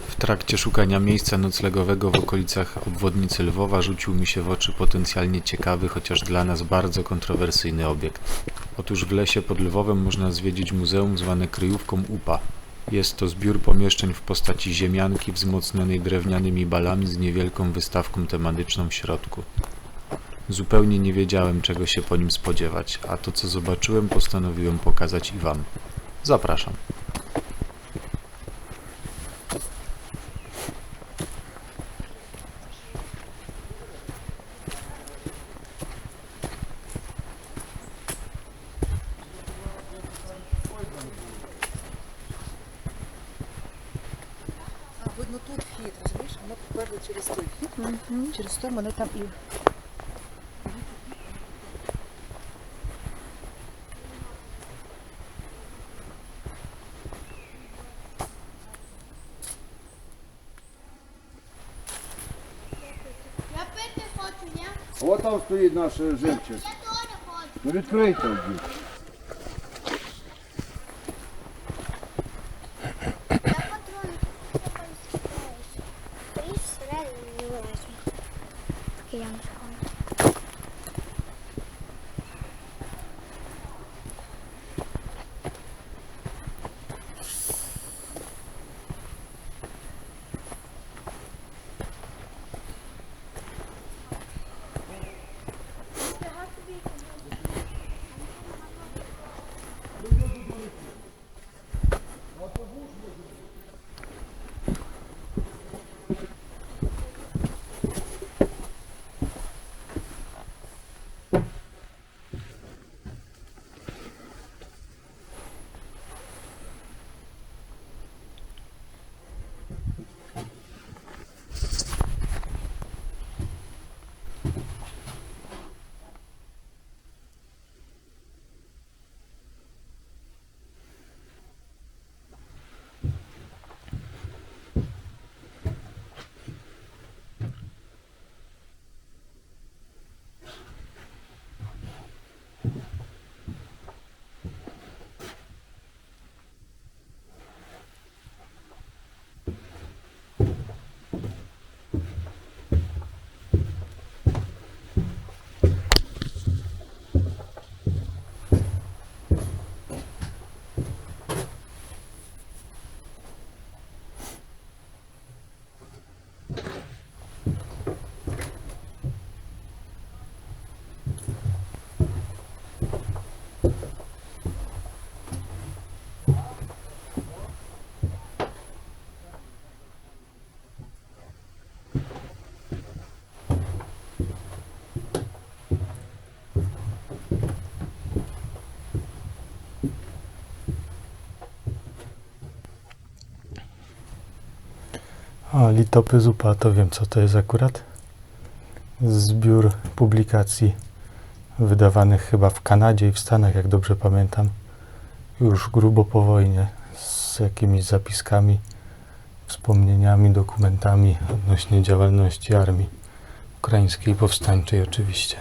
W trakcie szukania miejsca noclegowego w okolicach obwodnicy Lwowa rzucił mi się w oczy potencjalnie ciekawy, chociaż dla nas bardzo kontrowersyjny obiekt. Otóż w lesie pod Lwowem można zwiedzić muzeum zwane kryjówką UPA. Jest to zbiór pomieszczeń w postaci ziemianki wzmocnionej drewnianymi balami z niewielką wystawką tematyczną w środku. Zupełnie nie wiedziałem, czego się po nim spodziewać, a to, co zobaczyłem, postanowiłem pokazać i wam. Zapraszam. А, видно, тут вхід, розумієш? Воно поперли через той вхід, через то мене там і... Я пити хочу, ні? От там стоїть наш жемчуг. Я теж хочу. Ну відкрийте вже. Я патрони і всередині не вилазю. Поки я не сховаю. O, Litopy Zupa, to wiem, co to jest akurat. Zbiór publikacji wydawanych chyba w Kanadzie i w Stanach, jak dobrze pamiętam, już grubo po wojnie, z jakimiś zapiskami, wspomnieniami, dokumentami odnośnie działalności armii ukraińskiej powstańczej oczywiście.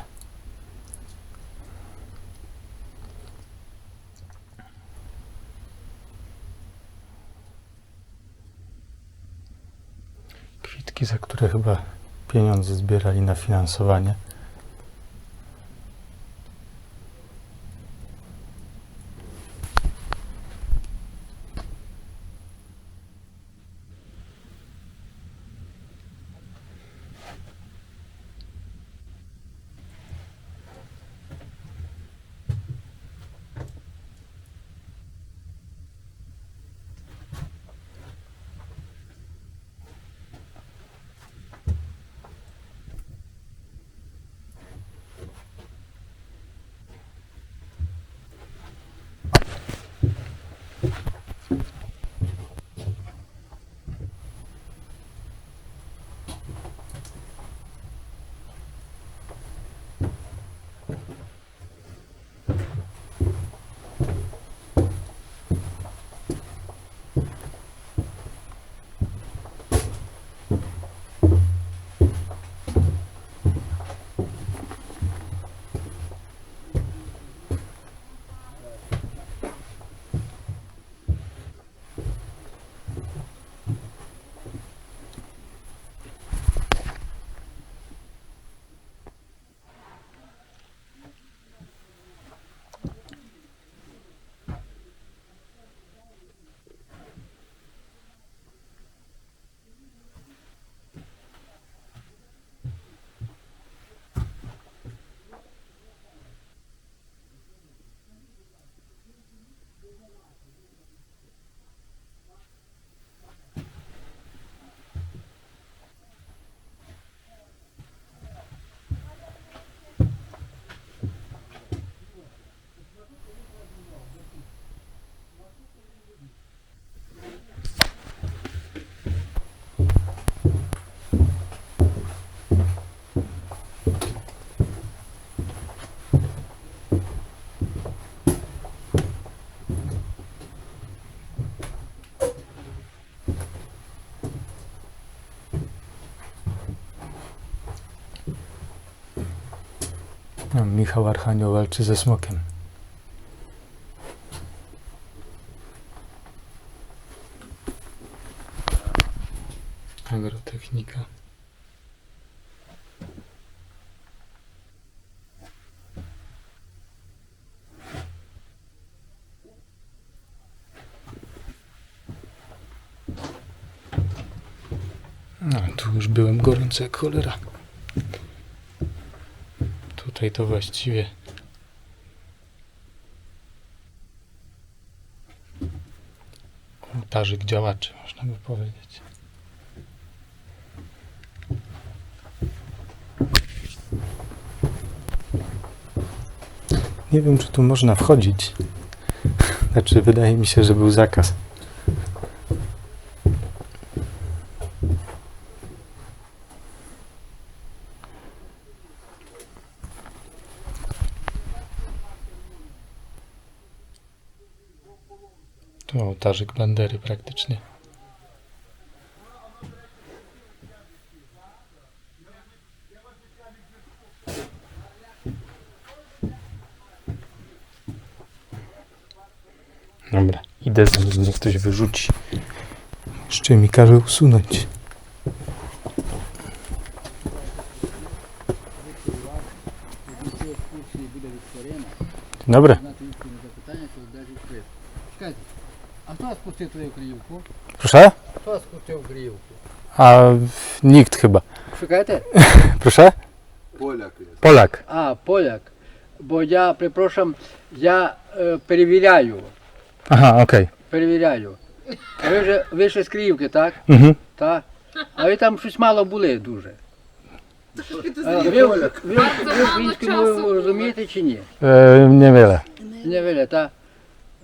Kwitki, za które chyba pieniądze zbierali na finansowanie. No, Michał Archanioł walczy ze smokiem. Agrotechnika. No, tu już byłem gorący jak cholera. Tutaj to właściwie ołtarzyk działaczy, można by powiedzieć. Nie wiem, czy tu można wchodzić. Znaczy, wydaje mi się, że był zakaz. Tu ołtarzyk Bandery praktycznie. Dobra, idę zanim mnie ktoś wyrzuci. Jeszcze mi każe usunąć. Dzień dobry. Чекайте, а хто вас пустив туди в Криївку? Proszę? Хто вас пустив в Криївку? A nikt chyba. Шукаєте? Proszę? Поляк. Polak. А, поляк. Бо я, припрошую, я перевіряю. Aha, okej. Перевіряю. А ви ще з Криївки, так? Mhm. Так. А ви там щось мало були дуже. Ви українську мову розумієте чи ні? Niewiele. Не виля, так?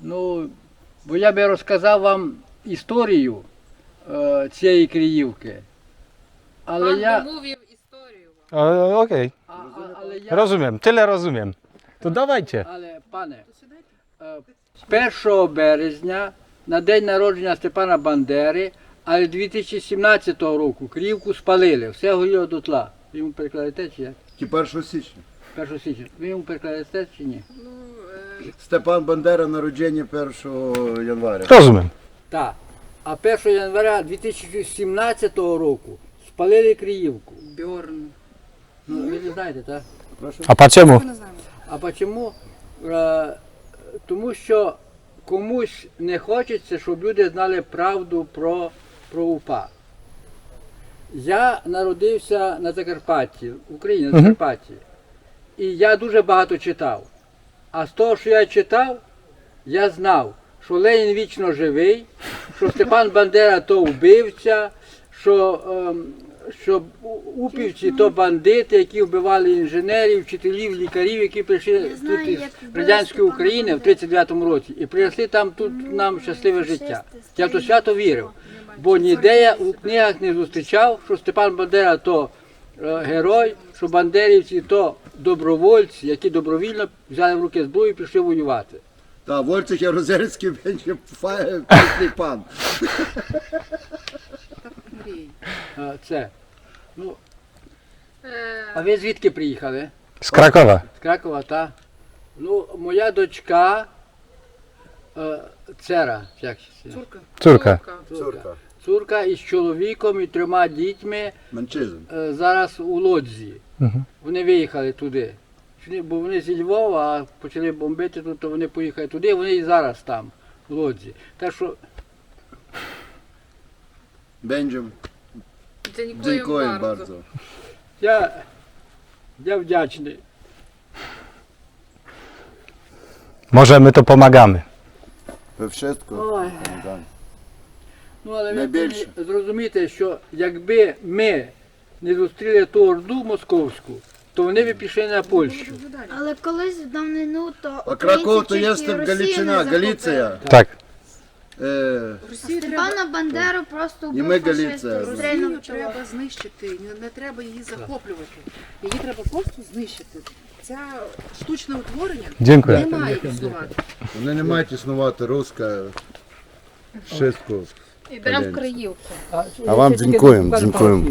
Ну, бо я би розказав вам історію цієї Криївки. Але я... Mówił історію. Okej. Але я... Rozumiem, tyle rozumiem. To dawajcie. Але, пане, 1 березня, на день народження Степана Бандери, але 2017 року Криївку спалили, все горіло дотла. Ви йому перекладете чи як? Ті 1 січня. 1 січня. Ви йому перекладете чи ні? Степан Бандера, народження 1 января. Rozumiem. Так. А 1 января 2017 року спалили Криївку. Бьорн. Ну, ви не знаєте, так? A po czemu? Ми не знаємо. А чому? Тому що комусь не хочеться, щоб люди знали правду про УПА. Я народився на Закарпатті, в Україні, на Закарпатті. І я дуже багато читав. А з того, що я читав, я знав, що Ленін вічно живий, що Степан Бандера то вбивця, що упівці то бандити, які вбивали інженерів, вчителів, лікарів, які прийшли тут із радянської України в 39-му році і принесли там тут нам щасливе життя. Я в то свято вірив, бо ніде я у книгах не зустрічав, що Степан Бандера то герой, що бандерівці то добровольці, які добровільно взяли в руки зброю і пішли воювати. Та, Войцех Ярозерський, він ще паспний пан. Мрій. Це. Ну, а ви звідки приїхали? Z Krakowa. З Кракова, так? Ну, моя дочка Цера, як це? Цурка. Córka. Цурка. Цурка із чоловіком і 3 дітьми Манчизм. зараз у Лодзі. Mhm. Вони виїхали туди. Бо вони зі Львова, а почали бомбити тут, то вони поїхали туди, вони і зараз там, в Лодзі. Так що Бенджам. Dziękuję Дякуємо bardzo. bardzo. я вдячний. Możemy, to pomagamy. Ви wszystko. Ой. Так. Ну, але ви Найбільше. повинні зрозуміти, що якби ми не зустріли ту орду московську, то вони б пішли на Польщу. Але колись в давнину то А Краков то українці є тільки Росію Галичина, не Галіція. Tak. Росії треба, Степана Бандеру просто І ми вбив Галіція. фашисти, Росію стрельнув чоло. треба знищити, не треба її захоплювати. Її треба просто знищити. Це штучне утворення не Dziękuję. має існувати. Вони не мають існувати руська. Wszystko. Ідемо в Криївку. А вам дякуємо, дякуємо.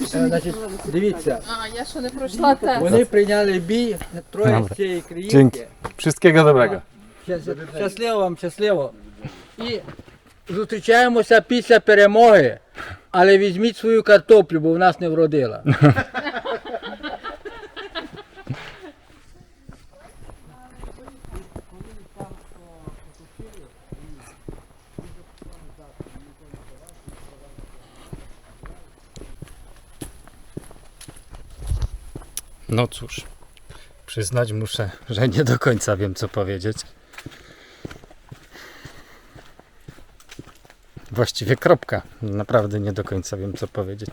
Значить, дивіться, А, я ще не пройшла тест. вони прийняли бій, троє Добре. з цієї країнки. Dzięki. Wszystkiego dobrego. Щасливо вам, щасливо. І зустрічаємося після перемоги, але візьміть свою картоплю, бо в нас не вродила. No cóż, przyznać muszę, że nie do końca wiem, co powiedzieć. Właściwie kropka. Naprawdę nie do końca wiem, co powiedzieć.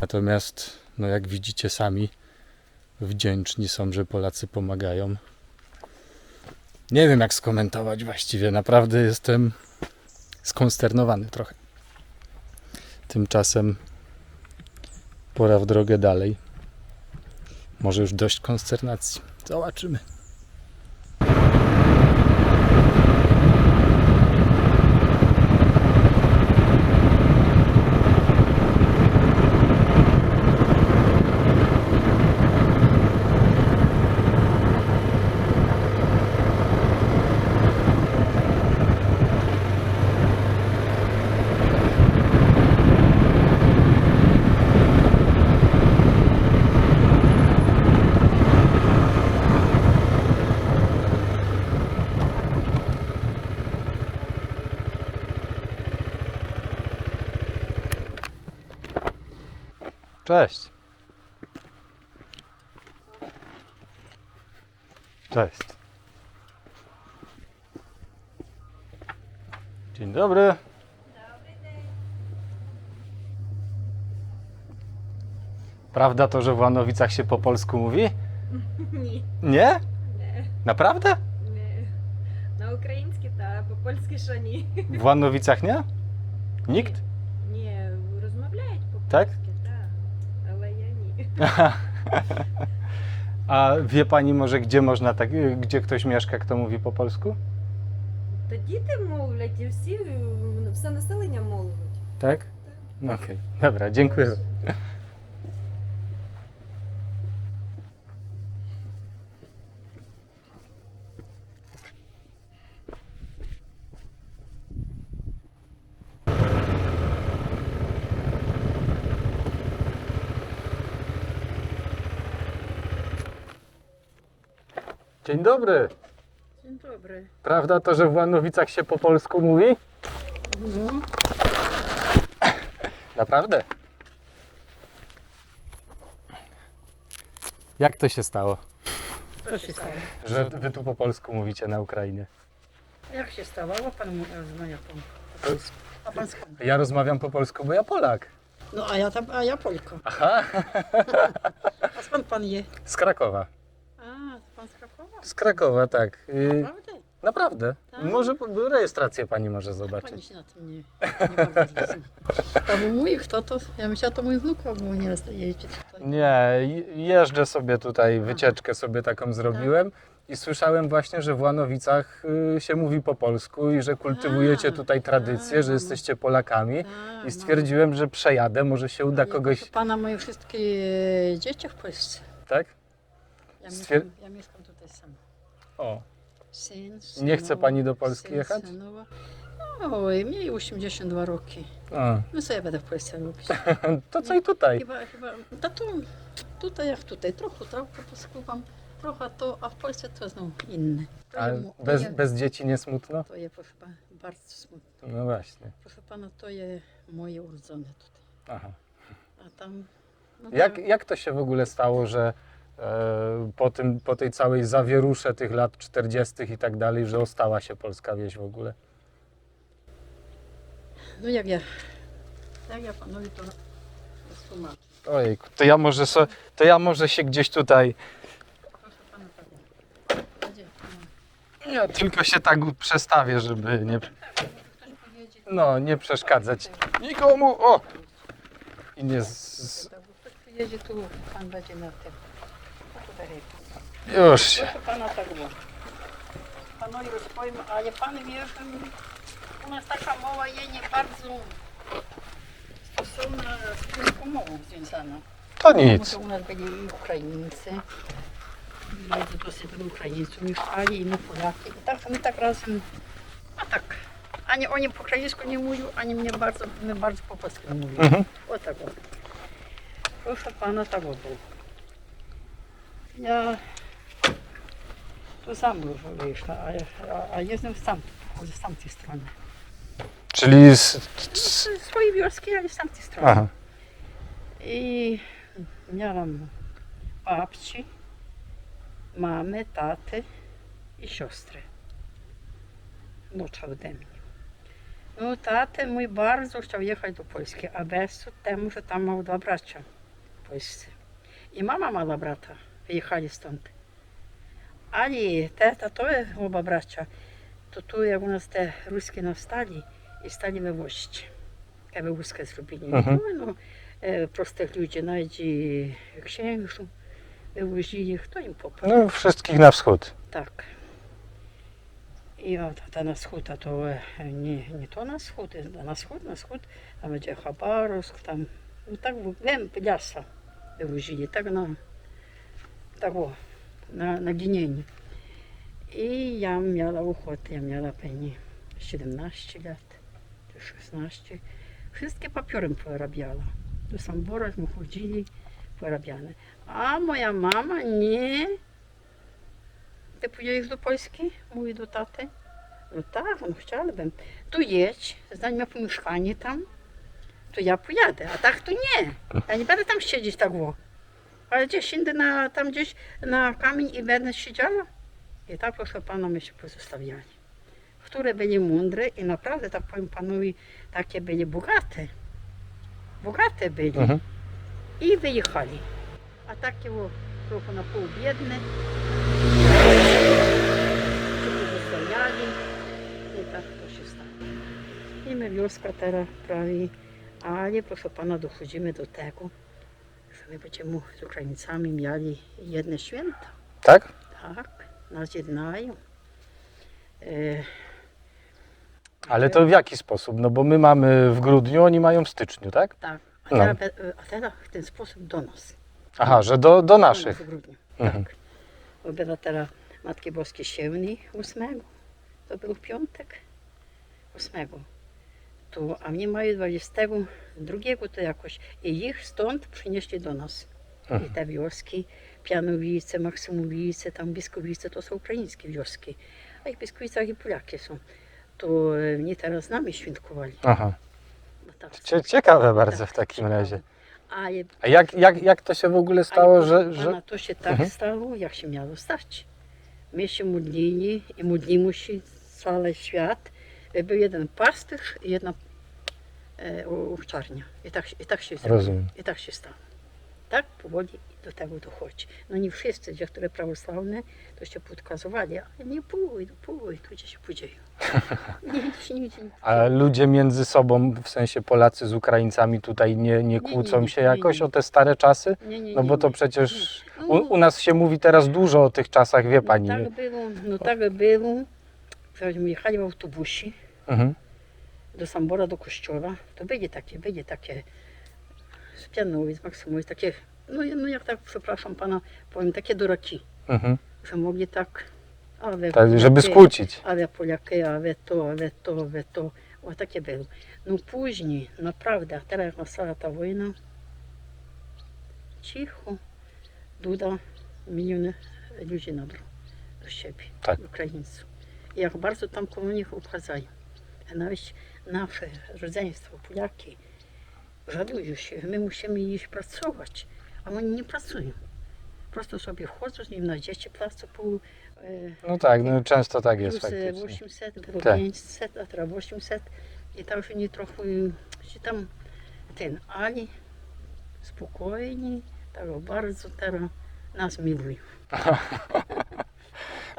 Natomiast, no jak widzicie sami, wdzięczni są, że Polacy pomagają. Nie wiem, jak skomentować właściwie. Naprawdę jestem skonsternowany trochę. Tymczasem pora w drogę dalej. Może już dość konsternacji. Zobaczymy. Cześć. Cześć. Dzień dobry. Prawda to, że w Łanowicach się po polsku mówi? Ні, Nie? Naprawdę? на українській та по-польськи ще ні. W Łanowicach nie? Nikt? Ні, розмовляють Tak? по-польськи, так. Але я ні. A wie pani może, gdzie można tak, gdzie ktoś mieszka, kto mówi po polsku? Та діти мовлять і всі, все населення мовлять. Tak? Okej, dobra, dziękuję. Dzień dobry. Dzień dobry. Prawda to, że w Łanowicach się po polsku mówi? Naprawdę? Jak to się stało, Co się stało? że wy tu po polsku mówicie na Ukrainie? Jak się stało? A pan rozmawia po polsku. A pan skąd? Ja rozmawiam po polsku, bo ja Polak. No a ja Polka. Aha, A skąd pan je? z Krakowa. A, to pan z Krakowa? Z Krakowa, tak. Naprawdę? Naprawdę. Tak? Może rejestrację pani może Pani zobaczyć. się na tym nie bardzo zna. To był mój, kto to? Ja myślałam, to mój wnuk, bo nie jeździ tutaj. Nie, jeżdżę sobie tutaj, wycieczkę sobie taką zrobiłem i słyszałem właśnie, że w Łanowicach się mówi po polsku i że kultywujecie tutaj tradycję, że jesteście Polakami i stwierdziłem, że przejadę, może się uda kogoś, Proszę pana, moje wszystkie dzieci w Polsce. tak? Ja mieszkam tutaj sama. O, Syn, nie chce synowa, pani do Polski syn, jechać? synowa. Oj, mnie 82 roki. A, No co ja będę w Polsce robić? to co i tutaj. Chyba, to tutaj jak tutaj, trochę tak po polsku mam, trochę to, a w Polsce to znowu inne. To A je, bez dzieci nie smutno? to je, proszę pana, bardzo smutno. No właśnie. Proszę pana, to je moje urodzone tutaj. Aha. A tam... No Jak to się w ogóle stało, że po tej całej zawierusze tych lat 40. i tak dalej, że ostała się polska wieś w ogóle? No jak ja panowi to tłumaczę. Ojejku, to ja może się gdzieś tutaj, Proszę pana, tak. Będzie, ja tylko się tak przestawię, żeby nie, nie przeszkadzać nikomu. O! I nie ktoś przyjedzie tu, pan będzie na tym. A tutaj Już się. Proszę pana, tak było. Panu rozpowiem, ale pan wie, że u nas taka mowa jest nie bardzo stosowna z polską mową związana. To Потому nic. что у нас были и украинцы, bardzo dosyć byli Ukraińców mieszkali, i my Polaki. I tak my tak razem, a tak. Ani oni po ukraińsku nie mówią, ani my bardzo po polsku nie mówimy. Mhm. O tak o. Proszę pana, tak o było. Ja tu sam już wyszła, a jestem z tamtej strony. Czyli Z swojej wioski, ale z tamtej strony. Aha. I miałam babci, mamy, taty i siostry. Młodsza ode mnie. No tatę mój bardzo chciał jechać do Polski, a bez temu, że tam miał 2 bracia polscy. I mama mała brata, wyjechali stąd. Ale tata, to jest oba bracia, to tu jak u nas te ruskie nawstali i stali wywozić. Jak wywózkę zrobili. Mhm. No, prostych ludzi, nawet i księżu wywozili, kto im popadł. No, wszystkich na wschód. Tak. I o, ta na wschód, a to nie to na wschód, na wschód, tam będzie Chabarovsk, tam, no tak wiem, Piasa wywozili, tak tak o, na ginienie. I ja miała ochotę, ja miała pewnie 17 lat, czy 16. Wszystkie papierem porabiała. Do Sambora my chodzili, porabiane. A moja mama nie. Ty pojedziesz do Polski? Mówi do taty. No tak, no chciałabym. Tu jedź, zanim ja pomieszkanie tam, to ja pojadę, a tak to nie. Ja nie będę tam siedzieć tak o. Ale gdzieś indziej tam gdzieś na kamień i będę siedziała. I tak, proszę pana, my się pozostawiali. Które byli mądre i naprawdę, tak powiem panowi, takie byli bogate. Bogate byli. Mhm. I wyjechali. A takie o, trochę na pół biedne. Się pozostawiali. I tak to się stało. I my wioska teraz prawie, ale proszę pana, dochodzimy do tego, że my będziemy z Ukraińcami mieli jedne święta. Tak? Tak, nas jednają. Ale to w jaki sposób? No bo my mamy w grudniu, oni mają w styczniu, tak? Tak, No. a teraz w ten sposób do nas. Aha, że do Do nas naszych. w grudniu, Mhm. tak. Bo była teraz Matki Boskiej Siełnej 8, to był piątek 8. To, a mnie mają 22 to jakoś i ich stąd przynieśli do nas. I te wioski, Pianowice, Maksymowice, tam Biskowice, to są ukraińskie wioski. A ich w Biskowicach i Polaki są. To mnie teraz z nami świętkowali. Aha. Bo tak, Ciekawe bardzo w tak, takim ciekawe. razie. Ale A jak to się w ogóle stało, że... Pana, to się tak Mhm. stało, jak się miało stać. My się modlili i modlimy się cały świat. Był jeden pasterz i jedna owczarnia. I tak się zrobiło. Rozumiem. I tak się stało. Tak powoli do tego dochodzi. No nie wszyscy, gdzie które prawosławne, to się podkazowali, ale nie pójdą, to gdzieś pójdzie. Nigdzie nie A ludzie między sobą, w sensie Polacy z Ukraińcami tutaj nie kłócą nie, się nie, jakoś nie. o te stare czasy? nie, No bo to nie. przecież No, u nas się mówi teraz dużo o tych czasach, wie pani. No tak było, że jechali w autobusie Mhm. do Sambora, do kościoła, to byli takie z Pianowic, z Maksymowic, takie, no jak tak, przepraszam pana, powiem, takie duraki, Mhm. że mogli tak, ale Tak, żeby skłócić. ale Polaki, ale to, o takie było. No później, naprawdę, a teraz jak nastała ta wojna, cicho, Duda miliony ludzi nabrał do siebie, Tak. Ukraińców. I jak bardzo tam koło nich obchadzają. A nawet nasze rodzeństwo, Polaki, żalują się, my musimy iść pracować, a oni nie pracują. Prosto sobie chodzą z nim na dzieci, płacą pół. No tak, no często tak jest Plus faktycznie. 800, było Tak. 500, a teraz 800 i tam już nie trochę się tam ale spokojni, tak bardzo teraz nas milują.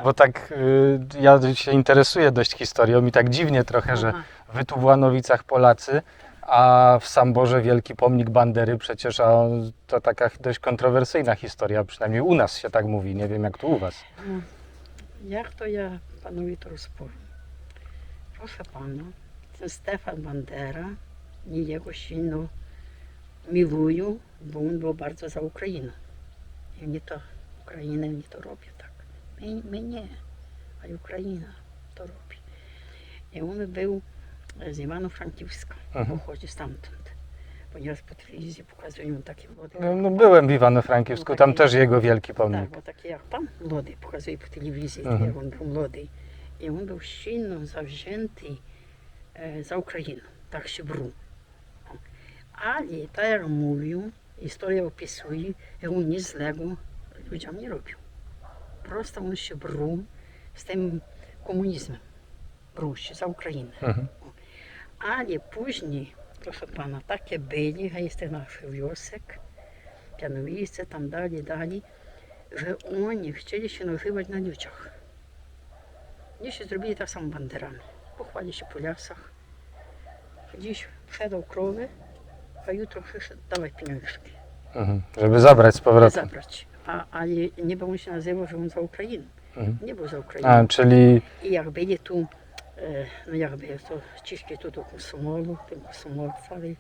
Bo tak ja się interesuję dość historią i tak dziwnie trochę, że Aha. wy tu w Łanowicach Polacy, A w Samborze wielki pomnik Bandery przecież, a to taka dość kontrowersyjna historia, przynajmniej u nas się tak mówi, nie wiem jak tu u was. Jak to ja panowi to rozpowiem? Proszę pana, ten Stefan Bandera, i jego silno miłują, bo on był bardzo za Ukrainę. I nie to Ukraina nie to robi tak. My nie, a Ukraina to robi. I on był z Ivano-Frankivska, pochodzi stamtąd. Ponieważ po telewizji pokazują takie lody. No, byłem w Iwano-Frankivsku, tam też jego wielki pomnik. Tak, bo takie jak tam lody pokazują po telewizji, jak on był lody. I on był silno zawzięty za Україну, так що бру. Але, так як mówią, історія описує, він ні злego ludziom nie robił. Prosto on się brał z tym komunizmem. Brał się za Ukrainę. Ale później, proszę pana, takie byli, a jest nasz wniosek, pianowice, tam dalej, że oni chcieli się nażywać na ludziach. Dzisiaj zrobili tak samo banderami. Pochwali się po lasach. Dziś przedał krowy, a jutro przyszedł, dawaj pieniążki. Żeby zabrać z powrotem. Zabrać. Ale nie był on się nazywał, że on za Ukrainę. Nie był za Ukrainą. A, czyli... I jak byli tu, no jakby to ciśli tu do Komsomolu, ten Komsomol cały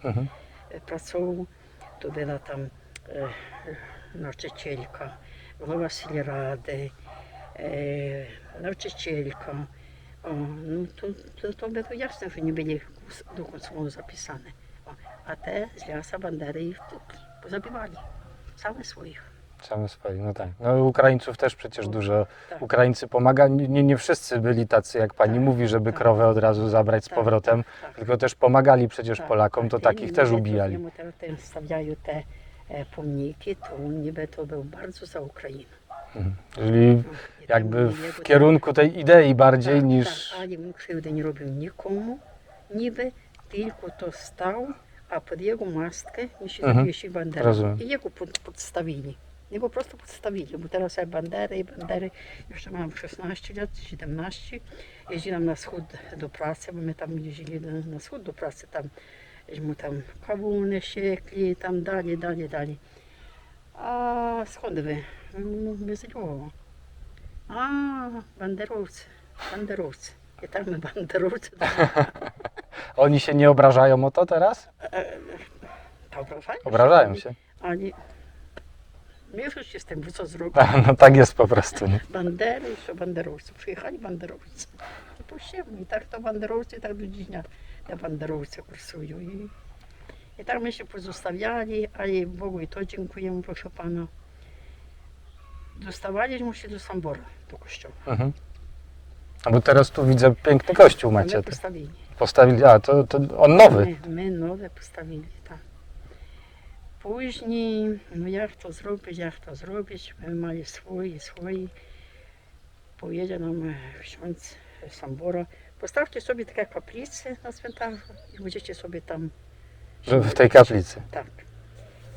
pracował, to była tam nauczycielka, głowa sільради, nauczycielka. O, no to było jasne, że nie byli do Komsomolu zapisane. O, a te z Ляса Bandery ich pozabywali. Same swoich. Same swoje, no tak. No Ukraińców też przecież dużo. Ukraińcy pomagali, nie wszyscy byli tacy jak pani mówi, żeby krowę od razu zabrać z powrotem, tylko też pomagali przecież Polakom, to takich też ubijali. Teraz stawiają te pomniki, to niby to był bardzo za Ukrainę. Czyli jakby w kierunku tej idei bardziej niż... Tak, ale on krzywdy nie robił nikomu, niby tylko to stał, a pod jego maskę się zawiesił Banderę. Rozumiem. I jego podstawili. Jego po prostu podstawili, bo teraz ja Bandery, jeszcze mam 16 lat, 17, jeździłam na wschód do pracy, bo my tam jeździli na wschód do pracy, tam żeśmy kawuny siekli, tam dalej. A skąd wy? My z Lwowa. A, banderowcy. I tak my banderowcy. Oni się nie obrażają o to teraz? Obrażają się. Ale mierzysz się z tym, że co zrobić? No tak jest po prostu. Nie? Bandery, jeszcze banderowcy. Przyjechali banderowcy. I pościewni. I tak to banderowcy, tak do dziś dnia te banderowcy kursują. I tak my się pozostawiali, ale Bogu i to dziękujemy, proszę pana. Dostawaliśmy się do Sambora, do kościoła. A bo teraz tu widzę piękny kościół A macie. my postawili. Postawili, a to on nowy. My nowe postawili, tak. Później, no jak to zrobić, my mali swoi. Powiedział nam ksiądz Sambora, postawcie sobie takie kaplice na cmentarzu i będziecie sobie tam... W tej kaplicy. Tak.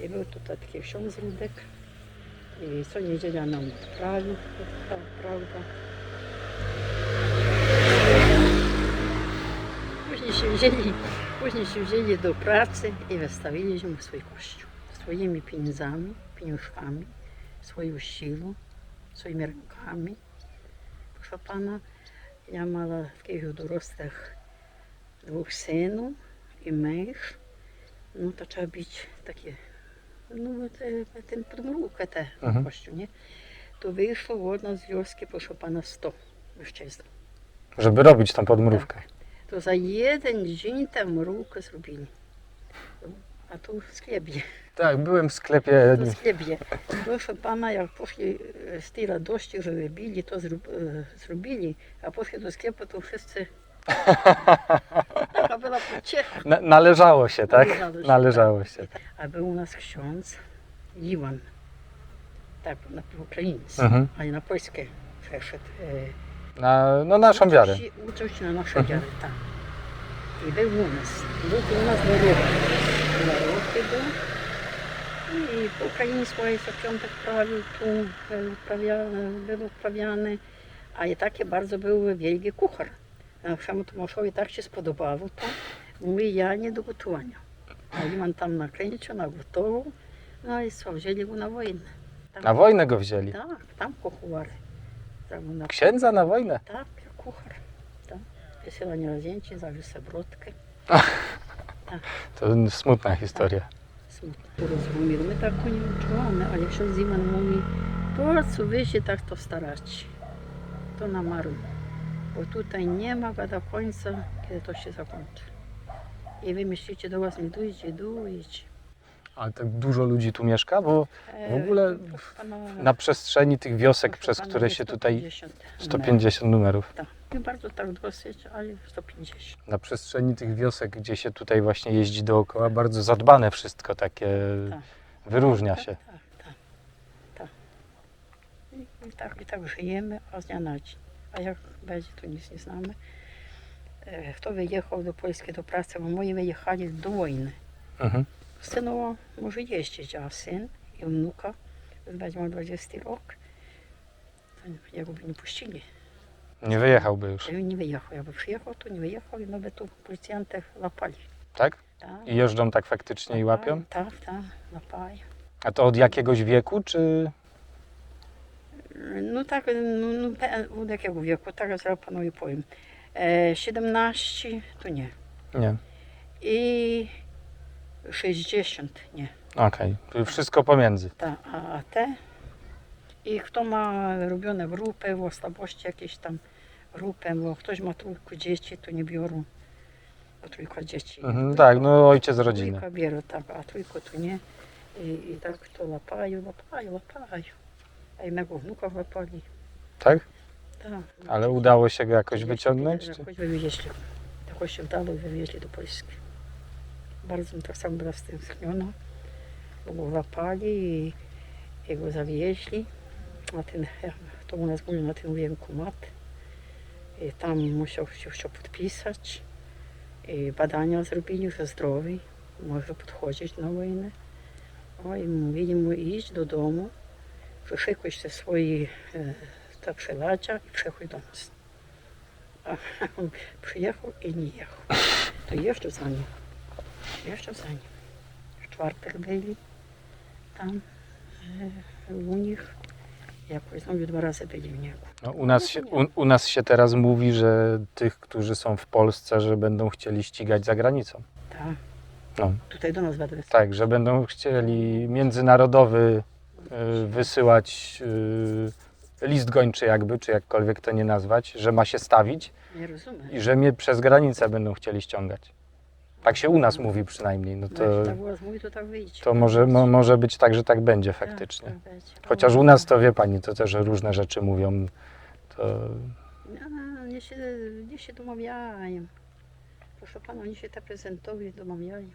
I był tutaj taki ksiądz Rudek i co niedziela nam odprawił, prawda. Później się wzięli do pracy i wystawiliśmy swój kościół. Swoimi pieniążkami, swoją siłą, swoimi rękami. Proszę pana, ja miałam w takich dorosłych 2 synów i męż. No to trzeba być takie, no ten podmrówkę te kościół, nie? To wyszło od nas z wioski, proszę pana, 100 mężczyzn. Żeby robić tą podmrówkę. Tak. To za jeden dzień tę mrówkę zrobili. A tu w sklepie. Tak, byłem w sklepie. W sklepie. Proszę pana, jak poszli z tej radości, że robili, to zrobili, a poszli do sklepu, to wszyscy... Taka była pociecha. Należało się, tak? Należało się. A był u nas ksiądz Iwan, tak, na ukraiński, a nie na polskie przeszedł. Na naszą wiarę. Uczył się na naszą wiarę, tak. I był u nas. Był u nas na Rowki był. I po ukraińsku jest piątek prawił, tu był uprawiany. A i takie bardzo był wielki kuchar. Naszemu Tomaszowi tak się spodobało to. Mówi, ja nie do gotowania. A Iwan tam nakręcił, nagotował. No i co, wzięli go na wojnę. Tam, Na wojnę go wzięli. Tak, tam kuchowali. Tam na Księdza na wojnę? Tak, jak kuchar. Tak. Wysyłanie razięci, zawiózł brodkę. To smutna historia. Smutno. Rozumiem, my tak nie uczyłamy, ale якщо Iwan mówi, to co wy się tak to starać, to na marnu. Bo tutaj nie ma do końca, kiedy to się zakończy. I wy myślicie, do was nie dojdzie. Ale tak dużo ludzi tu mieszka, bo w ogóle Proszę pana, na przestrzeni tych wiosek, proszę przez pana, które jest się tutaj 150 numerów. 150 numerów. Tak, nie bardzo tak dosyć, ale 150. Na przestrzeni tych wiosek, gdzie się tutaj właśnie jeździ dookoła, bardzo zadbane wszystko takie, Tak. wyróżnia Tak, się. tak. I tak żyjemy, a z dnia na dzień. A jak będzie, to nic nie znamy. Kto wyjechał do Polski do pracy, bo moi wyjechali do wojny. Mhm. Synowa może jeździć, a syn i wnuka, będzie miał 20 rok, to jego by nie puścili. Nie wyjechałby już, Ja nie wyjechał. Jakby przyjechał, to nie wyjechał i nawet tu policjantów łapali. tak? Tak, I jeżdżą tak faktycznie i łapią? Tak, łapali. A to od jakiegoś wieku, czy... No tak, od jakiego wieku, tak zaraz panowie powiem. 17 to nie. Nie. I 60 nie. Okej, czyli wszystko pomiędzy. A te? I kto ma robione grupy, w słabości jakieś tam grupy, bo ktoś ma trójkę dzieci, to nie biorą. Bo trójka dzieci. Mhm, tak, no ojciec rodziny. Trójka biorą, tak, a trójkę to nie. I tak to łapają. A i mego wnuka łapali. Tak? Tak. Ale udało się go jakoś wyciągnąć? Czy? Jakoś wywieźli. Jakoś się udało i wywieźli do Polski. Bardzo mi tak samo była stęskniona. Bo go łapali i go zawieźli. To u nas był na tym wienkumat. I tam musiał się podpisać. I badania zrobili, że zdrowy. Może podchodzić na wojnę. O, i mówili mu iść do domu. Przyszykuj się swoi ta przeladzia i przychodź do nas. A on przyjechał i nie jechał. To jeszcze za nim. W czwartek byli tam u nich. Jakoś znowu 2 razy byli u niego. No, u nas się teraz mówi, że tych, którzy są w Polsce, że będą chcieli ścigać za granicą. Tak. No. Tutaj do nas będą. Tak, że będą chcieli międzynarodowy wysyłać list gończy jakby, czy jakkolwiek to nie nazwać, że ma się stawić Nie rozumiem. i że mnie przez granicę będą chcieli ściągać. Tak się u nas mówi przynajmniej. No to, Tak u nas mówi, to tak wyjdzie. to może być tak, że tak będzie faktycznie. Tak będzie. Chociaż u nas to wie pani, to też różne rzeczy mówią. To... Nie się domawiają. Proszę pana, oni się tak prezentują, domawiają.